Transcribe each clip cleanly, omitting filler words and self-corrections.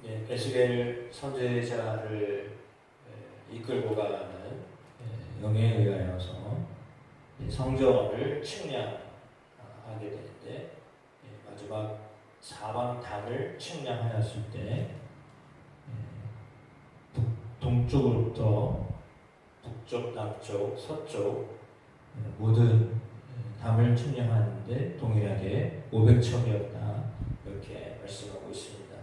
에스겔 선지자를 이끌고 가는 영에 의하여서 성전을 측량하게 되는데, 마지막 사방단을 측량하였을 때 동쪽으로부터 북쪽, 남쪽, 서쪽 모든 담을 측량하는데 동일하게 500척이었다, 이렇게 말씀하고 있습니다.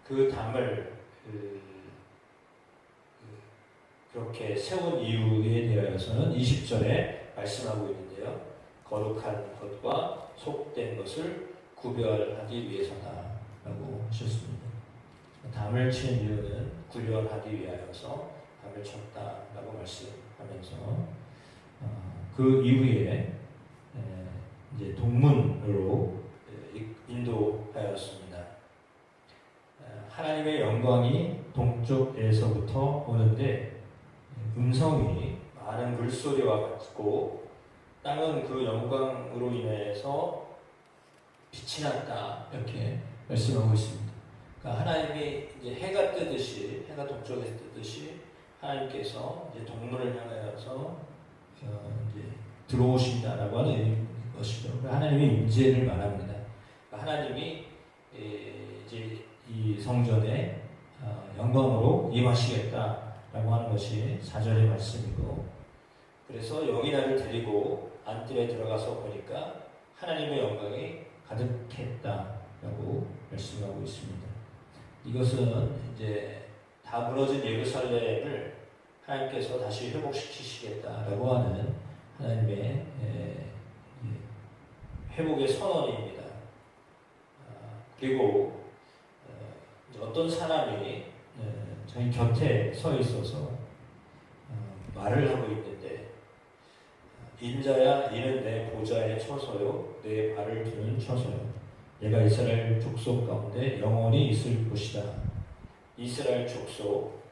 그 담을 그렇게 세운 이유에 대하여서는 20절에 말씀하고 있는데요. 거룩한 것과 속된 것을 구별하기 위해서다 라고 하셨습니다. 담을 친 이유는 구별하기 위하여서 담을 쳤다라고 말씀하면서 그 이후에 이제 동문으로 인도하였습니다. 하나님의 영광이 동쪽에서부터 오는데 음성이 많은 물소리와 같고 땅은 그 영광으로 인해서 빛이 났다, 이렇게 말씀하고 있습니다. 그러니까 하나님이 이제 해가 뜨듯이, 해가 동쪽에서 뜨듯이 하나님께서 이제 동문을 향하여서 이제 들어오신다라고 하는 것이죠. 하나님의 임재를 말합니다. 그러니까 하나님이 이제 이 성전에 영광으로 임하시겠다라고 하는 것이 4절의 말씀이고, 그래서 영이나를 데리고 안뜰에 들어가서 보니까 하나님의 영광이 가득했다라고 말씀하고 있습니다. 이것은 이제 다 무너진 예루살렘을 하나님께서 다시 회복시키시겠다라고 하는 하나님의 회복의 선언입니다. 그리고 어떤 사람이 자기 곁에 서 있어서 말을 하고 있는데, 인자야 이는 내 보좌의 처소요 내 발을 두는 처소요 내가 이스라엘 족속 가운데 영원히 있을 곳이다. 이스라엘 족속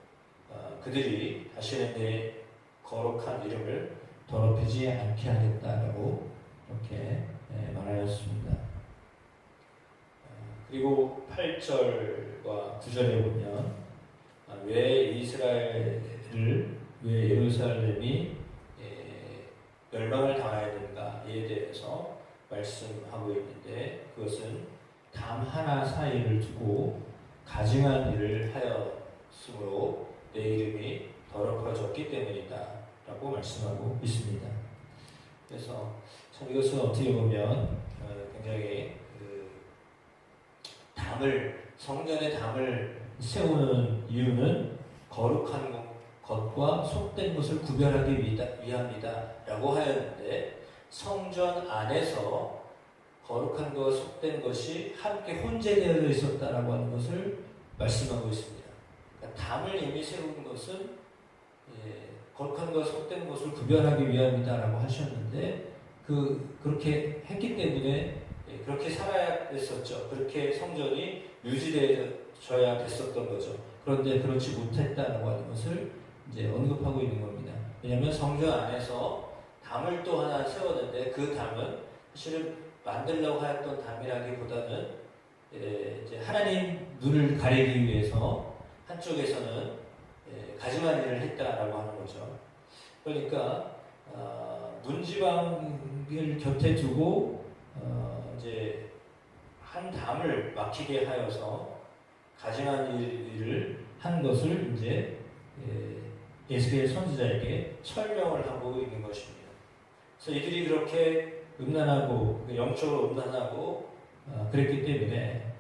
그들이 다시는 내 거룩한 이름을 더럽히지 않게 하겠다라고 이렇게 말하였습니다. 그리고 8절과 9절에 보면 왜 예루살렘이 멸망을 당하였는가에 대해서 말씀하고 있는데, 그것은 담 하나 사이를 두고 가증한 일을 하였으므로 내 이름이 더럽혀졌기 때문이다 라고 말씀하고 있습니다. 그래서 참 이것은 어떻게 보면 굉장히 성전의 담을 세우는 이유는 거룩한 것과 속된 것을 구별하기 위함이다 라고 하였는데, 성전 안에서 거룩한 것과 속된 것이 함께 혼재되어 있었다라고 하는 것을 말씀하고 있습니다. 그러니까 담을 이미 세운 것은 거룩한 것과 속된 것을 구별하기 위함이다라고 하셨는데, 그렇게 했기 때문에 그렇게 살아야 됐었죠. 그렇게 성전이 유지되어야 됐었던 거죠. 그런데 그렇지 못했다라고 하는 것을 이제 언급하고 있는 겁니다. 왜냐하면 성전 안에서 담을 또 하나 세웠는데, 그 담은 사실은 만들려고 하였던 담이라기보다는 이제 하나님 눈을 가리기 위해서 한쪽에서는 가증한 일을 했다라고 하는 거죠. 그러니까 문지방을 곁에 두고 이제 한 담을 막히게 하여서 가증한 일을 한 것을 이제 에스겔 선지자에게 설명을 하고 있는 것입니다. 그래서 이들이 그렇게 음란하고 영적으로 음란하고 그랬기 때문에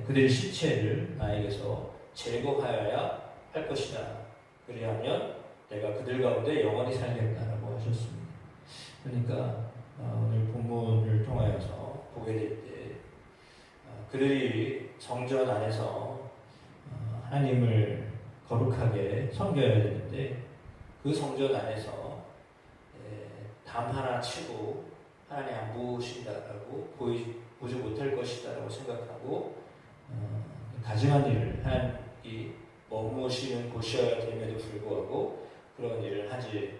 그들의 시체를 나에게서 제거하여야 할 것이다. 그리하면 내가 그들 가운데 영원히 살겠다라고 하셨습니다. 그러니까 오늘 본문을 통하여서 보게 될 때 그들이 성전 안에서 하나님을 거룩하게 섬겨야 되는데, 그 성전 안에서 담 하나 치고 하나님 안 보신다라고 보지 못할 것이다라고 생각하고 가증한 일을 하나님이 머무시는 곳이어야 됨에도 불구하고 그런 일을 하지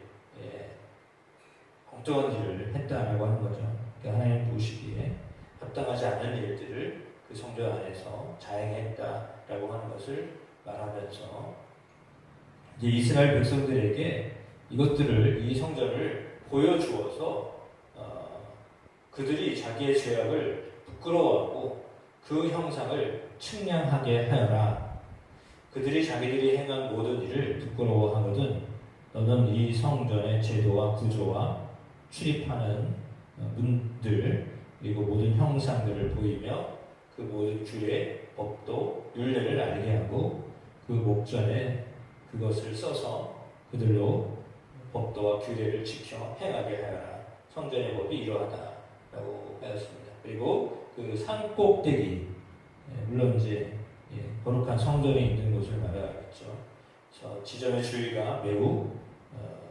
엉뚱한 일을 했다라고 하는 거죠. 그러니까 하나님 보시기에 합당하지 않은 일들을 그 성전 안에서 자행했다라고 하는 것을 말하면서 이제 이스라엘 백성들에게 이것들을 이 성전을 보여주어서 그들이 자기의 죄악을 부끄러워하고 그 형상을 측량하게 하여라. 그들이 자기들이 행한 모든 일을 부끄러워하거든 너는 이 성전의 제도와 구조와 출입하는 문들 그리고 모든 형상들을 보이며 그 모든 규례, 법도, 율례를 알게 하고 그 목전에 그것을 써서 그들로 법도와 규례를 지켜 행하게 하여라. 성전의 법이 이러하다라고 하였습니다. 그리고 그 산 꼭대기 물론 이제 거룩한 성전이 있는 곳을 말하겠죠. 지점의 주위가 매우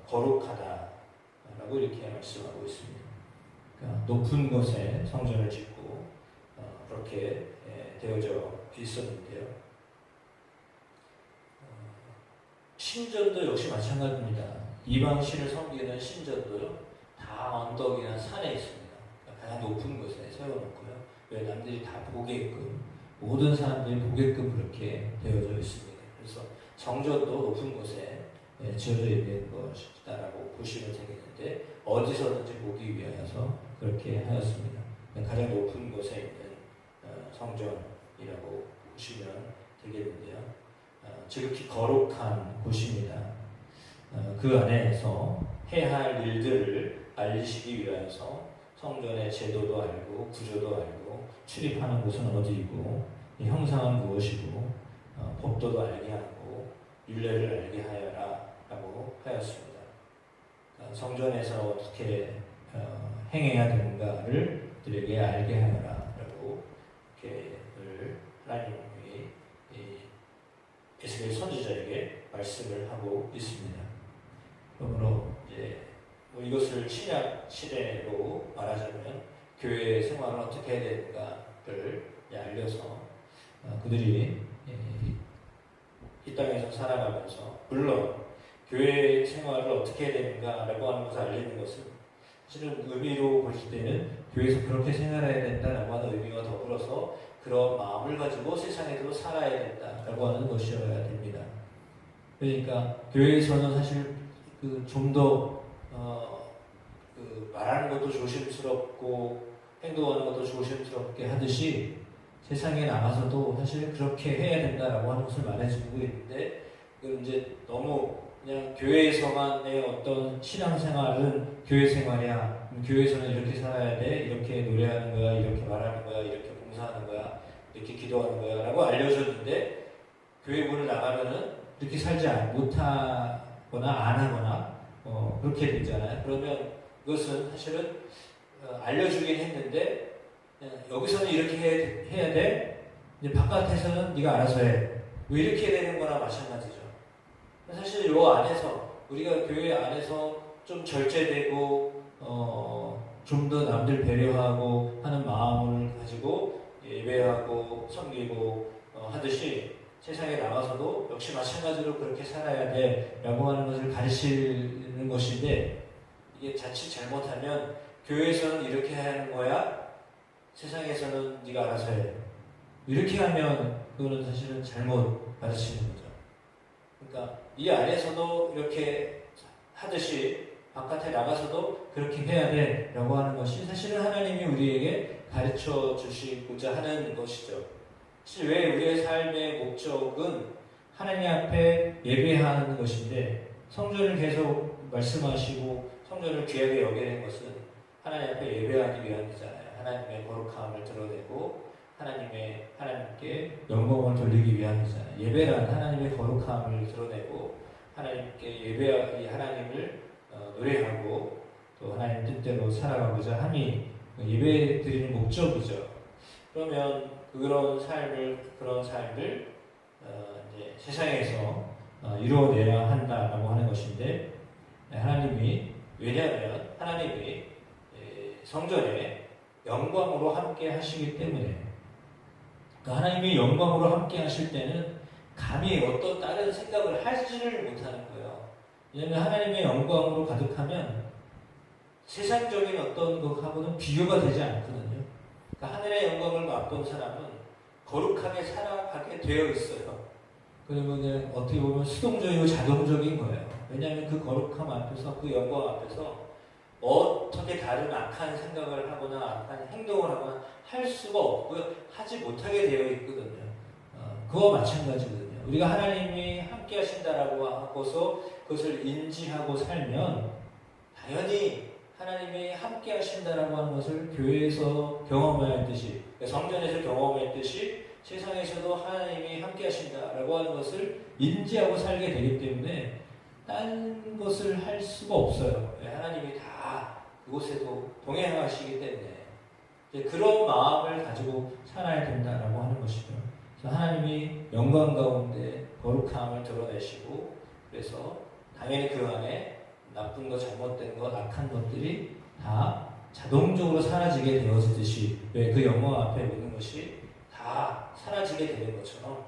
거룩하다라고 이렇게 말씀하고 있습니다. 그러니까 높은 곳에 성전을 짓고 그렇게 되어져 있었는데요. 신전도 역시 마찬가지입니다. 이방 신을 섬기는 신전도 다 언덕이나 산에 있습니다. 그러니까 가장 높은 곳에 세워놓고요. 왜 남들이 다 보게끔 모든 사람들이 보게끔 그렇게 되어져 있습니다. 그래서 성전도 높은 곳에 지어져 있는 것이다라고 보시면 되겠는데 어디서든지 보기 위하여서 그렇게 하였습니다. 가장 높은 곳에 있는 성전이라고 보시면 되겠는데요. 지극히 거룩한 곳입니다. 그 안에서 해야 할 일들을 알리시기 위하여서 성전의 제도도 알고 구조도 알고 출입하는 곳은 어디이고 이 형상은 무엇이고 법도도 알게 하고 율례를 알게 하여라 라고 하였습니다. 성전에서 어떻게 행해야 되는가를 그들에게 알게 하여라 라고 이렇게 하나님이 에스겔 선지자에게 말씀을 하고 있습니다. 그러므로 이제 이것을 신약 시대로 말하자면 교회 생활을 어떻게 해야 되는가를 알려서 그들이 이 땅에서 살아가면서 물론 교회 생활을 어떻게 해야 되는가라고 하는 것을 알리는 것은 사실은 의미로 보실 때는 교회에서 그렇게 생활해야 된다라고 하는 의미와 더불어서 그런 마음을 가지고 세상에도 살아야 된다라고 하는 것이어야 됩니다. 그러니까 교회에서는 사실 좀 더 말하는 것도 조심스럽고 행동하는 것도 조심스럽게 하듯이 세상에 나가서도 사실 그렇게 해야 된다라고 하는 것을 말해주고 있는데 이건 이제 너무 그냥 교회에서만의 어떤 신앙생활은 교회 생활이야. 교회에서는 이렇게 살아야 돼. 이렇게 노래하는 거야. 이렇게 말하는 거야. 이렇게 봉사하는 거야. 이렇게 기도하는 거야. 라고 알려줬는데 교회 문을 나가면은 이렇게 살지 못하거나 안 하거나 그렇게 되잖아요. 그러면 이것은 사실은 알려주긴 했는데 여기서는 이렇게 해야 돼. 이제 바깥에서는 네가 알아서 해. 왜 이렇게 되는 거나 마찬가지죠. 사실 요 안에서 우리가 교회 안에서 좀 절제되고 좀 더 남들 배려하고 하는 마음을 가지고 예배하고 섬기고 하듯이 세상에 나가서도 역시 마찬가지로 그렇게 살아야 돼라고 하는 것을 가르치는 것인데 이게 자칫 잘못하면 교회에서는 이렇게 해야 하는 거야. 세상에서는 네가 알아서 해. 이렇게 하면 그거는 사실은 잘못 가르치는 거죠. 그러니까 이 안에서도 이렇게 하듯이 바깥에 나가서도 그렇게 해야 돼 라고 하는 것이 사실은 하나님이 우리에게 가르쳐 주시고자 하는 것이죠. 사실 왜 우리의 삶의 목적은 하나님 앞에 예배하는 것인데 성전을 계속 말씀하시고 성전을 귀하게 여기는 것은 하나님 앞에 예배하기 위함이잖아요. 하나님의 거룩함을 드러내고 하나님께 영광을 돌리기 위함이잖아요. 예배란 하나님의 거룩함을 드러내고 하나님께 예배하기 하나님을 노래하고 또 하나님 뜻대로 살아가고자 함이 예배 드리는 목적이죠. 그러면 그런 삶을 이제 세상에서 이루어내야 한다라고 하는 것인데 왜냐하면 하나님이 성전에 영광으로 함께 하시기 때문에 그러니까 하나님이 영광으로 함께 하실 때는 감히 어떤 다른 생각을 하지를 못하는 거예요. 왜냐하면 하나님의 영광으로 가득하면 세상적인 어떤 것하고는 비교가 되지 않거든요. 그러니까 하늘의 영광을 맛본 사람은 거룩하게 살아가게 되어 있어요. 그러면 어떻게 보면 수동적이고 자동적인 거예요. 왜냐하면 그 거룩함 앞에서, 그 영광 앞에서 어떻게 다른 악한 생각을 하거나 악한 행동을 하거나 할 수가 없고요. 하지 못하게 되어 있거든요. 그와 마찬가지거든요. 우리가 하나님이 함께 하신다라고 하고서 그것을 인지하고 살면 당연히 하나님이 함께 하신다라고 하는 것을 교회에서 경험했듯이, 성전에서 경험했듯이 세상에서도 하나님이 함께 하신다라고 하는 것을 인지하고 살게 되기 때문에 딴 것을 할 수가 없어요. 하나님이 다 그곳에도 동행하시기 때문에 그런 마음을 가지고 살아야 된다라고 하는 것이죠. 그래서 하나님이 영광 가운데 거룩함을 드러내시고, 그래서 당연히 그 안에 나쁜 것, 잘못된 것, 악한 것들이 다 자동적으로 사라지게 되어지듯이, 왜 그 영광 앞에 있는 것이 다 사라지게 되는 것처럼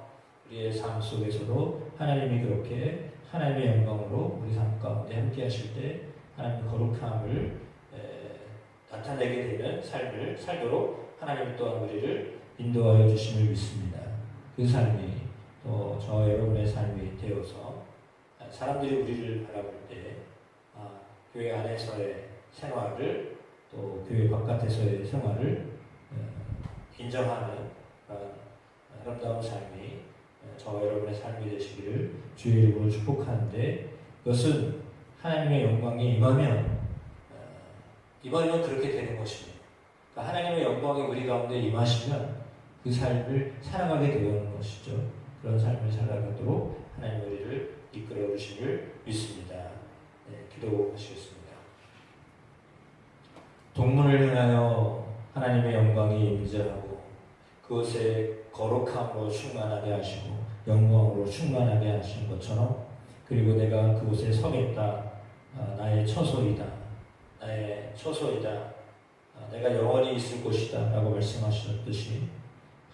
우리의 삶 속에서도 하나님이 그렇게 하나님의 영광으로 우리 삶 가운데 함께 하실 때 하나님의 거룩함을 나타내게 되는 삶을 살도록 하나님 또한 우리를 인도하여 주심을 믿습니다. 그 삶이 또 저 여러분의 삶이 되어서 사람들이 우리를 바라볼 때 교회 안에서의 생활을 또 교회 바깥에서의 생활을 인정하는 그런 아름다운 삶이 저 여러분의 삶이 되시기를 주의 이름으로 축복하는데, 그것은 하나님의 영광이 임하면 그렇게 되는 것입니다. 그러니까 하나님의 영광이 우리 가운데 임하시면 그 삶을 살아가게 되는 것이죠. 그런 삶을 살아가도록 하나님 우리를 이끌어 주심을 믿습니다. 기도하시겠습니다. 동문을 향하여 하나님의 영광이 임재하고 그것에 거룩함으로 충만하게 하시고 영광으로 충만하게 하신 것처럼, 그리고 내가 그곳에 서겠다, 나의 처소이다, 나의 처소이다, 내가 영원히 있을 곳이다 라고 말씀하셨듯이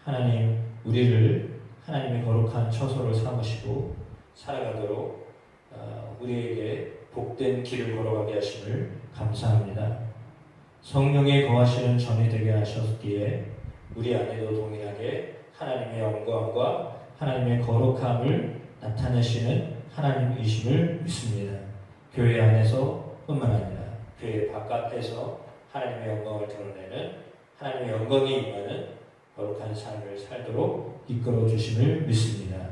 하나님 우리를 하나님의 거룩한 처소를 삼으시고 살아가도록 우리에게 복된 길을 걸어가게 하심을 감사합니다. 성령의 거하시는 전이 되게 하셨기에 우리 안에도 동일하게 하나님의 영광과 하나님의 거룩함을 나타내시는 하나님이심을 믿습니다. 교회 안에서 뿐만 아니라 교회 바깥에서 하나님의 영광을 드러내는, 하나님의 영광이 임하는 거룩한 삶을 살도록 이끌어 주심을 믿습니다.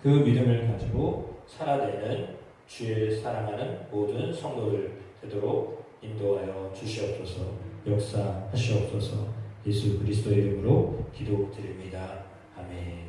그 믿음을 가지고 살아내는 주의 사랑하는 모든 성도들 되도록 인도하여 주시옵소서. 역사하시옵소서. 예수 그리스도의 이름으로 기도드립니다. 아멘.